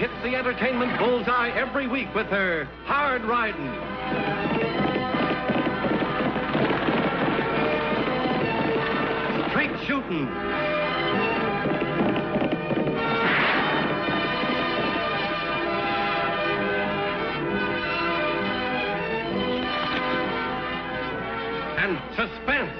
hits the entertainment bullseye every week with her Hard Riding. Straight Shooting. And Suspense.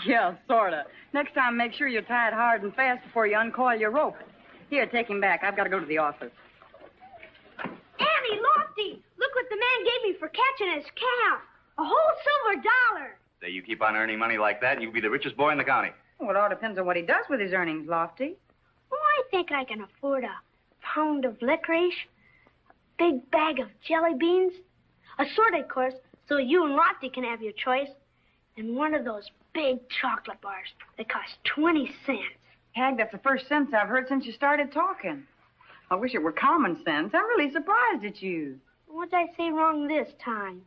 Yeah, sorta. Next time, make sure you tie it hard and fast before you uncoil your rope. Here, take him back. I've got to go to the office. Annie, Lofty, look what the man gave me for catching his calf. A whole silver dollar. Say, you keep on earning money like that, and you'll be the richest boy in the county. Well, it all depends on what he does with his earnings, Lofty. Oh, I think I can afford a pound of licorice, a big bag of jelly beans, assorted, of course, so you and Lofty can have your choice, and one of those big chocolate bars that cost 20 cents. Hag, that's the first sense I've heard since you started talking. I wish it were common sense. I'm really surprised at you. What did I say wrong this time?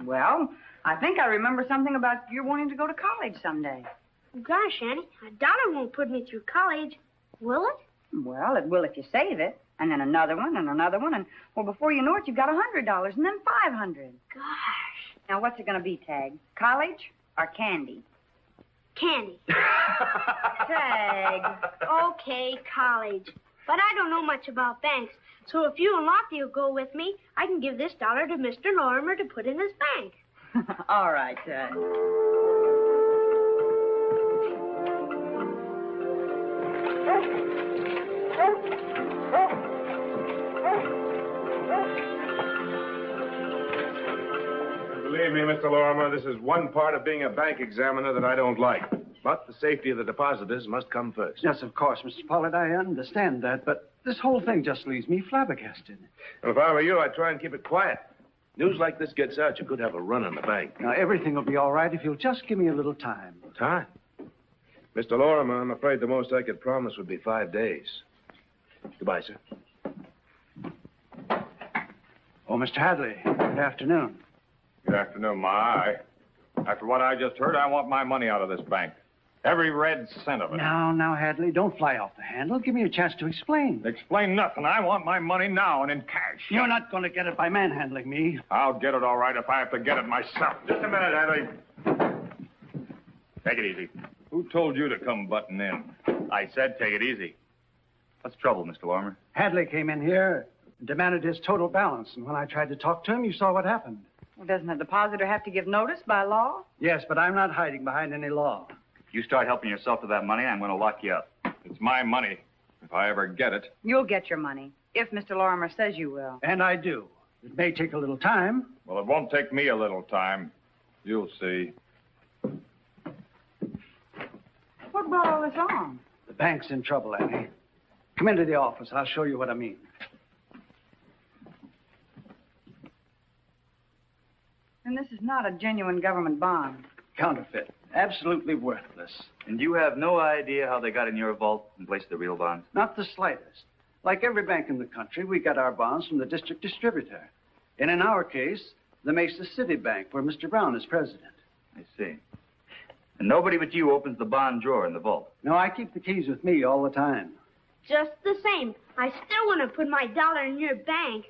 Well, I think I remember something about you wanting to go to college someday. Gosh, Annie, a dollar won't put me through college, will it? Well, it will if you save it. And then another one, and another one, and, well, before you know it, you've got $100, and then $500. Gosh. Now, what's it going to be, Tag? College or candy? Candy. Tag. Okay, college. But I don't know much about banks, so if you and Lofty will go with me, I can give this dollar to Mr. Lorimer to put in his bank. All right, Tag. Believe me, Mr. Lorimer, this is one part of being a bank examiner that I don't like. But the safety of the depositors must come first. Yes, of course, Mr. Pollard, I understand that, but this whole thing just leaves me flabbergasted. Well, if I were you, I'd try and keep it quiet. News like this gets out, you could have a run on the bank. Now, everything will be all right if you'll just give me a little time. Time? Mr. Lorimer, I'm afraid the most I could promise would be 5 days. Goodbye, sir. Oh, Mr. Hadley, good afternoon. Good afternoon, Ma. After what I just heard, I want my money out of this bank. Every red cent of it. Now, Hadley, don't fly off the handle. Give me a chance to explain. Explain nothing. I want my money now and in cash. You're not going to get it by manhandling me. I'll get it all right if I have to get it myself. Just a minute, Hadley. Take it easy. Who told you to come butting in? I said take it easy. What's the trouble, Mr. Lorimer? Hadley came in here and demanded his total balance, and when I tried to talk to him, you saw what happened. Well, doesn't a depositor have to give notice by law? Yes, but I'm not hiding behind any law. If you start helping yourself to that money, I'm going to lock you up. It's my money. If I ever get it. You'll get your money, if Mr. Lorimer says you will. And I do. It may take a little time. Well, it won't take me a little time. You'll see. What brought all this on? The bank's in trouble, Annie. Come into the office. I'll show you what I mean. And this is not a genuine government bond. Counterfeit. Absolutely worthless. And you have no idea how they got in your vault and placed the real bonds? Not the slightest. Like every bank in the country, we got our bonds from the district distributor. And in our case, the Mesa City Bank, where Mr. Brown is president. I see. And nobody but you opens the bond drawer in the vault? No, I keep the keys with me all the time. just the same, I still want to put my dollar in your bank.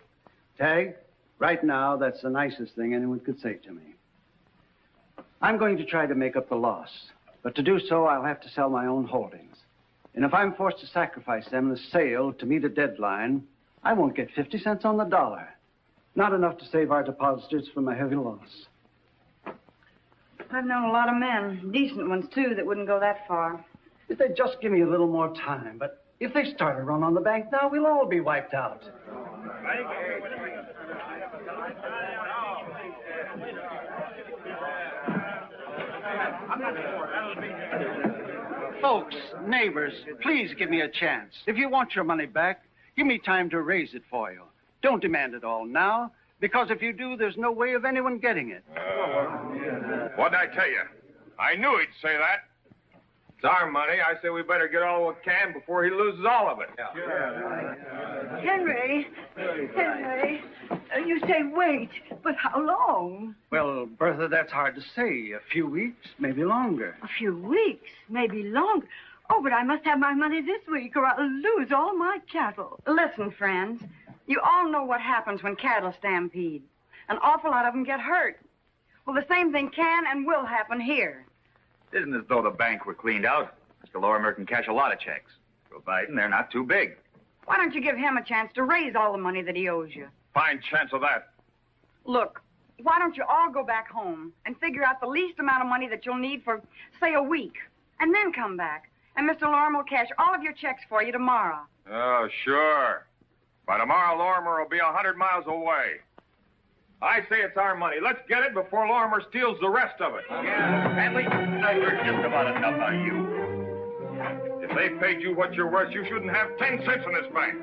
Tag, right now, that's the nicest thing anyone could say to me. I'm going to try to make up the loss. But to do so, I'll have to sell my own holdings. And if I'm forced to sacrifice them in the sale to meet a deadline, I won't get 50 cents on the dollar. Not enough to save our depositors from a heavy loss. I've known a lot of men, decent ones, too, that wouldn't go that far. If they'd just give me a little more time. But if they start a run on the bank now, we'll all be wiped out. Folks, neighbors, please give me a chance. If you want your money back, give me time to raise it for you. Don't demand it all now, because if you do, there's no way of anyone getting it. What'd I tell you? I knew he'd say that. It's our money. I say we better get all we can before he loses all of it. Henry, you say wait, but how long? Well, Bertha, that's hard to say. A few weeks, maybe longer. A few weeks, maybe longer. Oh, but I must have my money this week or I'll lose all my cattle. Listen, friends, you all know what happens when cattle stampede. An awful lot of them get hurt. Well, the same thing can and will happen here. It isn't as though the bank were cleaned out. Mr. Lorimer can cash a lot of checks. Providing they're not too big. Why don't you give him a chance to raise all the money that he owes you? Fine chance of that. Look, why don't you all go back home and figure out the least amount of money that you'll need for, say, a week, and then come back. And Mr. Lorimer will cash all of your checks for you tomorrow. Oh, sure. By tomorrow, Lorimer will be 100 miles away. I say it's our money. Let's get it before Lorimer steals the rest of it. Stanley, I heard just about enough on you. If they paid you what you're worth, you shouldn't have 10 cents in this bank.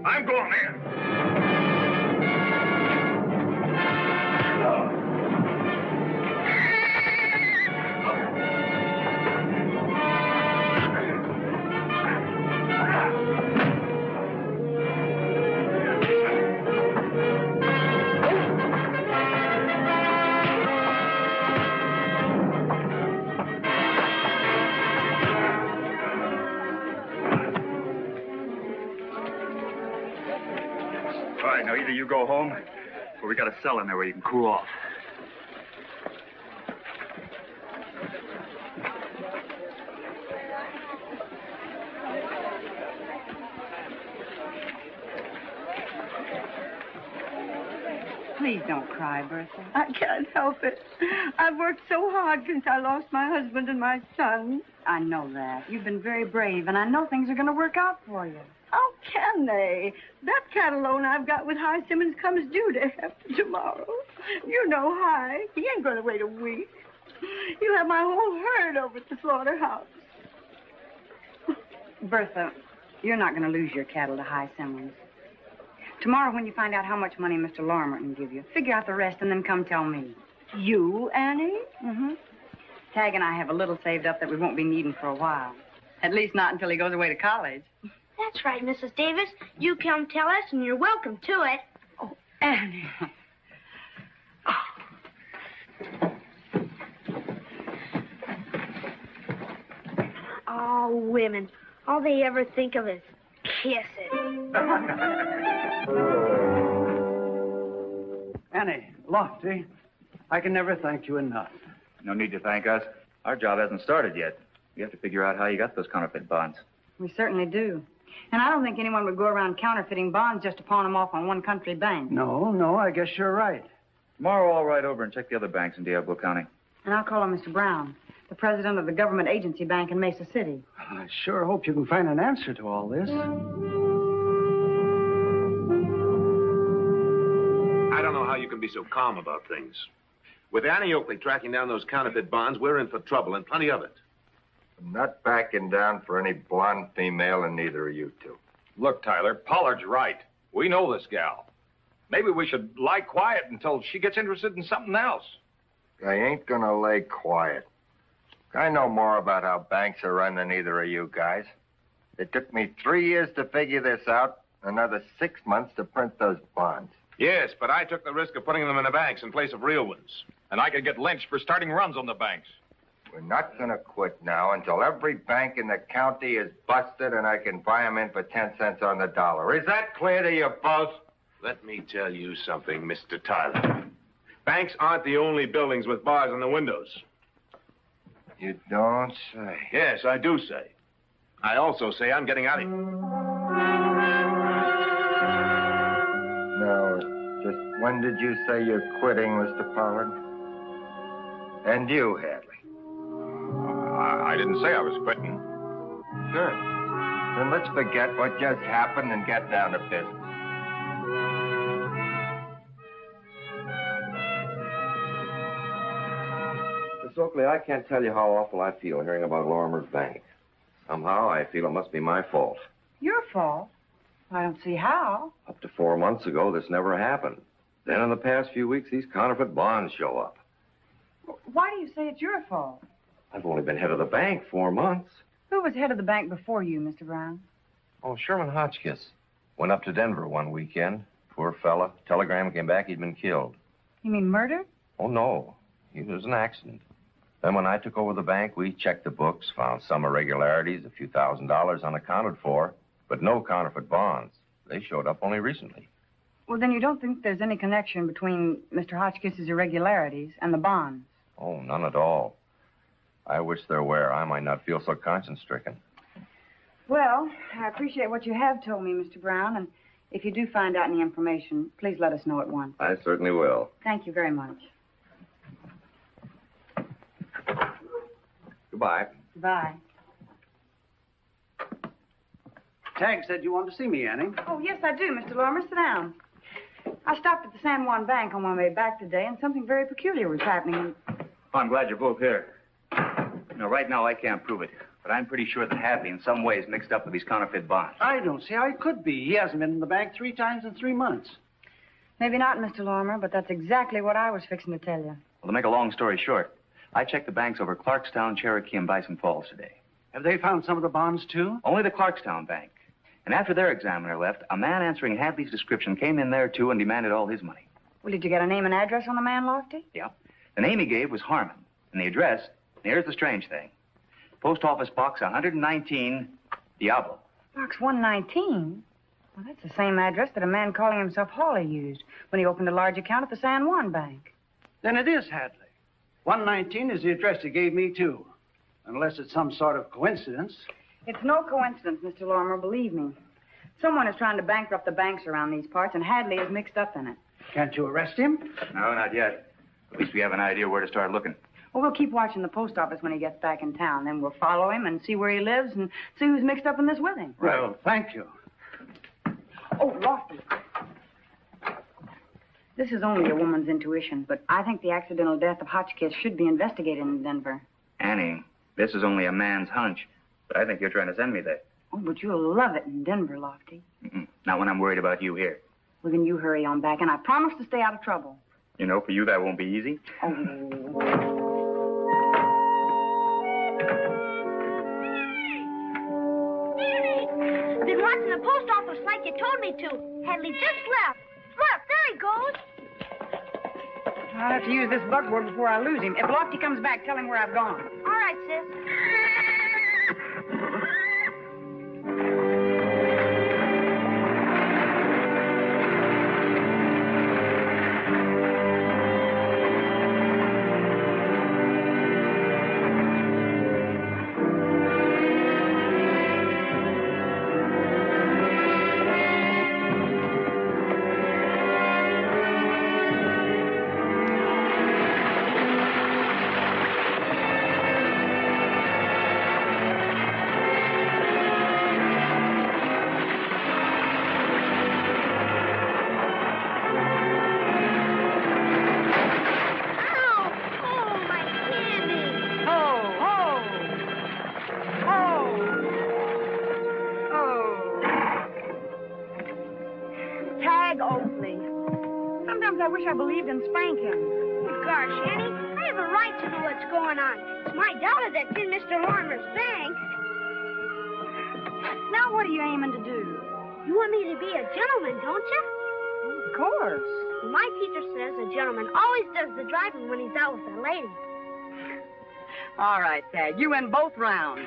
I'm going in. All right, now either you go home, or we got a cell in there where you can cool off. Please don't cry, Bertha. I can't help it. I've worked so hard since I lost my husband and my son. I know that. You've been very brave, and I know things are going to work out for you. How can they? That cattle loan I've got with High Simmons comes due day after tomorrow. You know High. He ain't going to wait a week. You have my whole herd over at the slaughterhouse. Bertha, you're not going to lose your cattle to High Simmons. Tomorrow, when you find out how much money Mr. Lorimer can give you, figure out the rest and then come tell me. You, Annie? Mm-hmm. Tag and I have a little saved up that we won't be needing for a while. At least not until he goes away to college. That's right, Mrs. Davis. You come tell us, and you're welcome to it. Oh, Annie. Oh, women. All they ever think of is kissing. Annie, Lofty, I can never thank you enough. No need to thank us. Our job hasn't started yet. We have to figure out how you got those counterfeit bonds. We certainly do. And I don't think anyone would go around counterfeiting bonds just to pawn them off on one country bank. No, I guess you're right. Tomorrow, I'll ride over and check the other banks in Diablo County. And I'll call on Mr. Brown, the president of the government agency bank in Mesa City. I sure hope you can find an answer to all this. I don't know how you can be so calm about things. With Annie Oakley tracking down those counterfeit bonds, we're in for trouble, and plenty of it. I'm not backing down for any blonde female, and neither are you two. Look, Tyler, Pollard's right. We know this gal. Maybe we should lie quiet until she gets interested in something else. I ain't gonna lay quiet. I know more about how banks are run than either of you guys. It took me 3 years to figure this out, another 6 months to print those bonds. Yes, but I took the risk of putting them in the banks in place of real ones. And I could get lynched for starting runs on the banks. We're not going to quit now until every bank in the county is busted and I can buy them in for 10 cents on the dollar. Is that clear to you both? Let me tell you something, Mr. Tyler. Banks aren't the only buildings with bars on the windows. You don't say. Yes, I do say. I also say I'm getting out of here. Now, just when did you say you're quitting, Mr. Pollard? And you, Hadley? I didn't say I was quitting. Good. Then let's forget what just happened and get down to business. Miss Oakley, I can't tell you how awful I feel hearing about Lorimer's bank. Somehow I feel it must be my fault. Your fault? I don't see how. Up to 4 months ago, this never happened. Then in the past few weeks, these counterfeit bonds show up. Why do you say it's your fault? I've only been head of the bank 4 months. Who was head of the bank before you, Mr. Brown? Oh, Sherman Hotchkiss. Went up to Denver one weekend. Poor fella. Telegram came back he'd been killed. You mean murdered? Oh, no. It was an accident. Then when I took over the bank, we checked the books, found some irregularities, a few $1,000s unaccounted for, but no counterfeit bonds. They showed up only recently. Well, then you don't think there's any connection between Mr. Hotchkiss's irregularities and the bonds? Oh, none at all. I wish there were. I might not feel so conscience-stricken. Well, I appreciate what you have told me, Mr. Brown, and if you do find out any information, please let us know at once. I certainly will. Thank you very much. Goodbye. Goodbye. Tag said you wanted to see me, Annie. Oh, yes, I do, Mr. Lorimer. Sit down. I stopped at the San Juan Bank on my way back today, and something very peculiar was happening. I'm glad you're both here. You know, right now I can't prove it, but I'm pretty sure that Hadley in some way is mixed up with these counterfeit bonds. I don't see how he could be. He hasn't been in the bank 3 times in 3 months. Maybe not, Mr. Lorimer, but that's exactly what I was fixing to tell you. Well, to make a long story short, I checked the banks over Clarkstown, Cherokee, and Bison Falls today. Have they found some of the bonds, too? Only the Clarkstown Bank. And after their examiner left, a man answering Hadley's description came in there, too, and demanded all his money. Well, did you get a name and address on the man, Lofty? Yeah. The name he gave was Harmon. And the address, here's the strange thing. Post Office Box 119, Diablo. Box 119? Well, that's the same address that a man calling himself Hawley used when he opened a large account at the San Juan Bank. Then it is Hadley. 119 is the address he gave me, too. Unless it's some sort of coincidence. It's no coincidence, Mr. Lorimer, believe me. Someone is trying to bankrupt the banks around these parts, and Hadley is mixed up in it. Can't you arrest him? No, not yet. At least we have an idea where to start looking. Well, we'll keep watching the post office when he gets back in town. Then we'll follow him and see where he lives and see who's mixed up in this with him. Right. Well, thank you. Oh, Lofty. This is only a woman's intuition, but I think the accidental death of Hotchkiss should be investigated in Denver. Annie, this is only a man's hunch, but I think you're trying to send me there. Oh, but you'll love it in Denver, Lofty. Not when I'm worried about you here. Well, then you hurry on back, and I promise to stay out of trouble. You know, for you, that won't be easy. Oh. Been watching the post office like you told me to. Hadley just left. Look, there he goes. I'll have to use this buckboard before I lose him. If Lofty comes back, tell him where I've gone. All right, sis. Oakley. Sometimes I wish I believed in spanking. Gosh, Annie, I have a right to know what's going on. It's my daughter that's in Mr. Lorimer's bank. Now what are you aiming to do? You want me to be a gentleman, don't you? Of course. Well, my teacher says a gentleman always does the driving when he's out with a lady. All right, Thad. You win both rounds.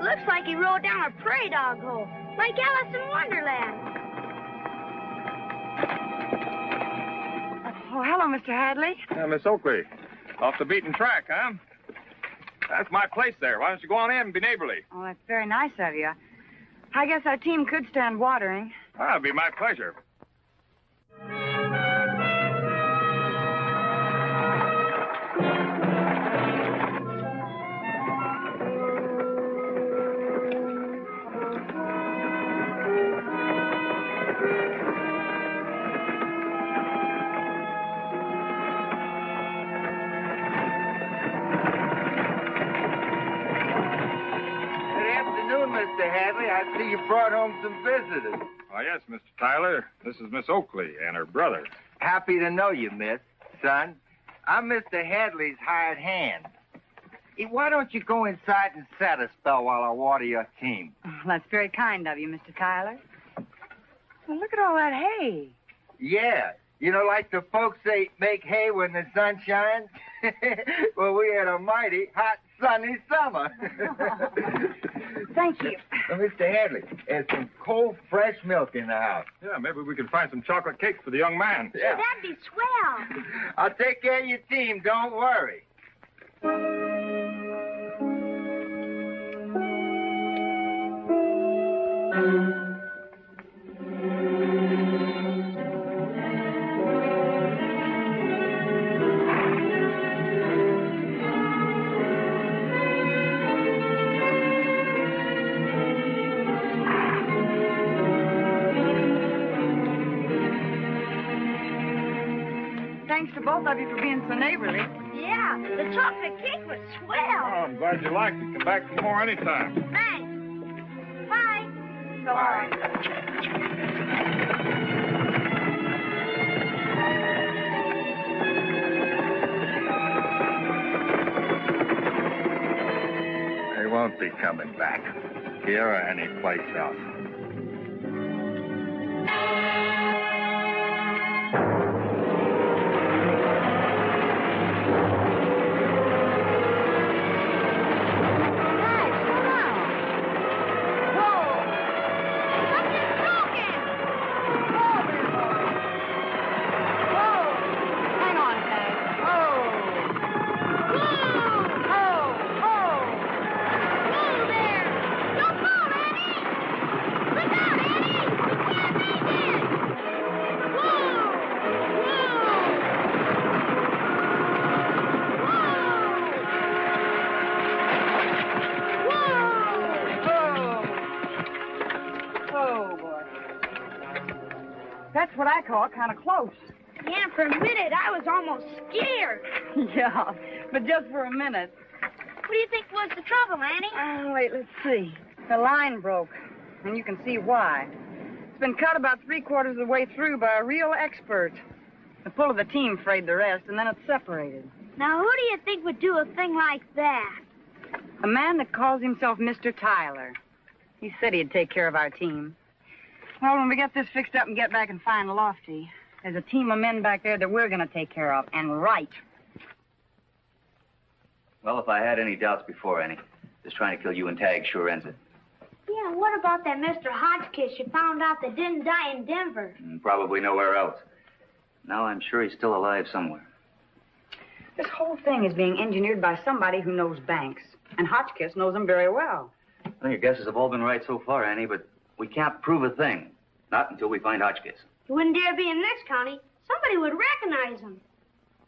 Looks like he rolled down a prairie dog hole, like Alice in Wonderland. Oh, hello, Mr. Hadley. Miss Oakley. Off the beaten track, huh? That's my place there. Why don't you go on in and be neighborly? Oh, that's very nice of you. I guess our team could stand watering. That'd be my pleasure. Mr. Hadley, I see you brought home some visitors. Oh, yes, Mr. Tyler. This is Miss Oakley and her brother. Happy to know you, miss. Son, I'm Mr. Hadley's hired hand. Hey, why don't you go inside and set a spell while I water your team? Oh, that's very kind of you, Mr. Tyler. Well, look at all that hay. Yeah. You know, like the folks say, make hay when the sun shines? Well, we had a mighty hot, sunny summer. Thank you. Mr. Hadley, there's some cold, fresh milk in the house. Yeah, maybe we can find some chocolate cake for the young man. Yeah. That'd be swell. I'll take care of your team, don't worry. Thanks to both of you for being so neighborly. Yeah, the chocolate cake was swell. Oh, I'm glad you liked it. Come back for more anytime. Thanks. Bye. So long. They won't be coming back, here or any place else. That's what I call kind of close. Yeah, for a minute, I was almost scared. Yeah, but just for a minute. What do you think was the trouble, Annie? Wait, let's see. The line broke, and you can see why. It's been cut about 3/4 of the way through by a real expert. The pull of the team frayed the rest, and then it separated. Now, who do you think would do a thing like that? A man that calls himself Mr. Tyler. He said he'd take care of our team. Well, when we get this fixed up and get back and find Lofty, there's a team of men back there that we're going to take care of, and right. Well, if I had any doubts before, Annie, just trying to kill you and Tag sure ends it. Yeah, what about that Mr. Hotchkiss you found out that didn't die in Denver? Probably nowhere else. Now I'm sure he's still alive somewhere. This whole thing is being engineered by somebody who knows banks, and Hotchkiss knows them very well. Well, your guesses have all been right so far, Annie, but we can't prove a thing. Not until we find Hotchkiss. He wouldn't dare be in this county. Somebody would recognize him.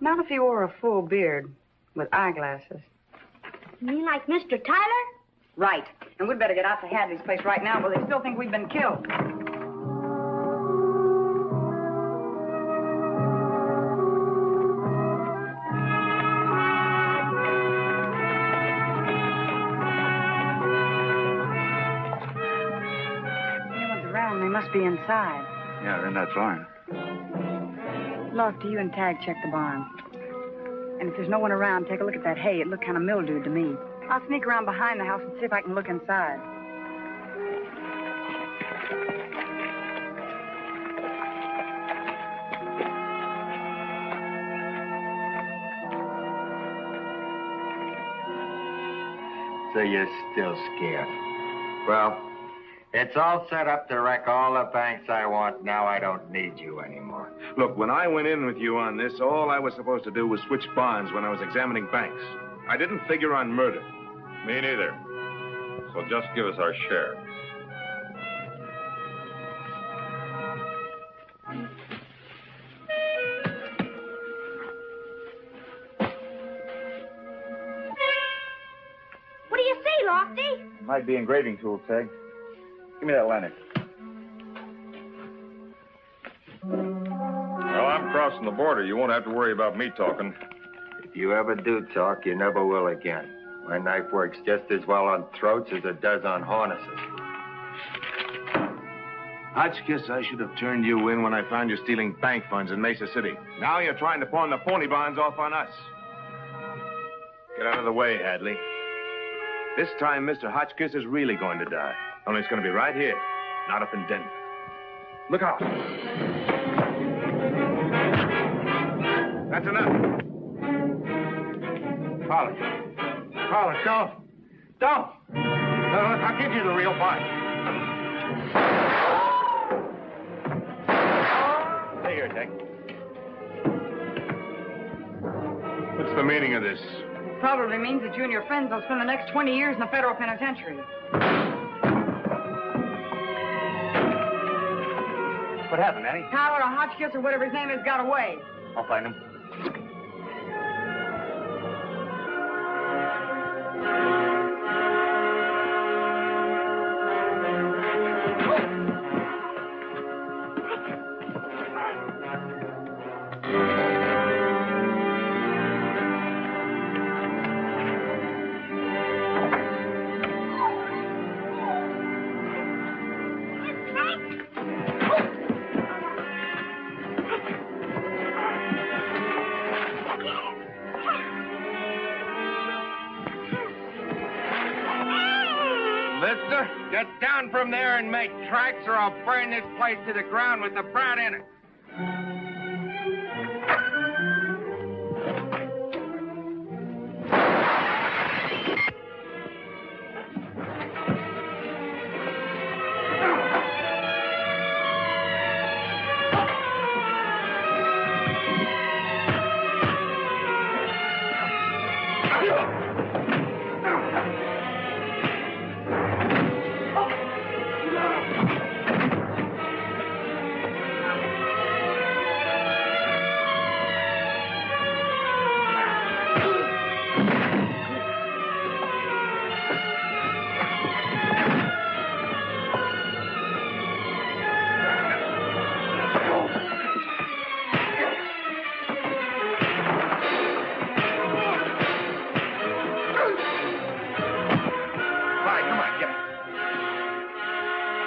Not if he wore a full beard with eyeglasses. You mean like Mr. Tyler? Right. And we'd better get out to Hadley's place right now, but they still think we've been killed. Anyone's around, they must be inside. Yeah, they're in that barn. Lofty, you and Tag check the barn. And if there's no one around, take a look at that hay. It looked kind of mildewed to me. I'll sneak around behind the house and see if I can look inside. So you're still scared. Well, it's all set up to wreck all the banks I want. Now I don't need you anymore. Look, when I went in with you on this, all I was supposed to do was switch bonds when I was examining banks. I didn't figure on murder. Me neither. So just give us our share. What do you say, Lofty? Might be engraving tool, Tag. Give me that lantern. Well, I'm crossing the border. You won't have to worry about me talking. If you ever do talk, you never will again. My knife works just as well on throats as it does on harnesses. Hotchkiss, I should have turned you in when I found you stealing bank funds in Mesa City. Now you're trying to pawn the phony bonds off on us. Get out of the way, Hadley. This time, Mr. Hotchkiss is really going to die. Only it's going to be right here, not up in Denver. Look out. That's enough. Carlos, don't. I'll give you the real fight. Stay here, Tag. What's the meaning of this? Probably means that you and your friends will spend the next 20 years in the federal penitentiary. What happened, Annie? Tyler or Hotchkiss or whatever his name is got away. I'll find him. Mister, get down from there and make tracks or I'll burn this place to the ground with the brat in it.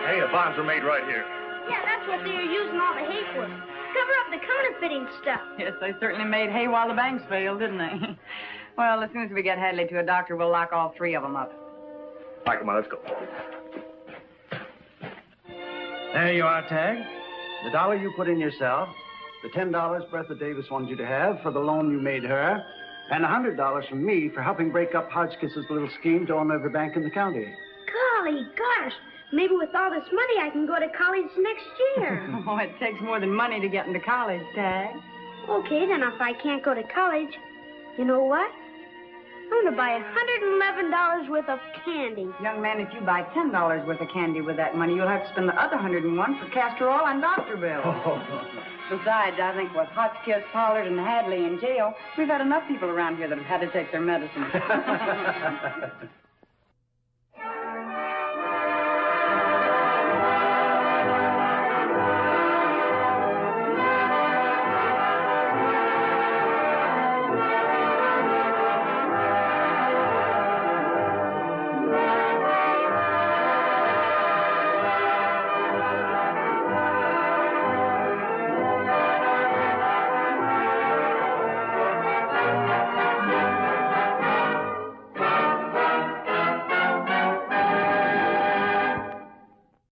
Hey, the bombs are made right here. Yeah, that's what they were using all the hay for. Cover up the counterfeiting stuff. Yes, they certainly made hay while the banks failed, didn't they? Well, as soon as we get Hadley to a doctor, we'll lock all three of them up. All right, come on, let's go. There you are, Tag. The dollar you put in yourself, the $10 Bertha Davis wanted you to have for the loan you made her, and $100 from me for helping break up Hotchkiss's little scheme to own every bank in the county. Golly gosh. Maybe with all this money, I can go to college next year. Oh, it takes more than money to get into college, Tag. Okay, then if I can't go to college, you know what? I'm going to buy $111 worth of candy. Young man, if you buy $10 worth of candy with that money, you'll have to spend the other $101 for castor oil and doctor bills. Besides, I think with Hotchkiss, Pollard, and Hadley in jail, we've had enough people around here that have had to take their medicine.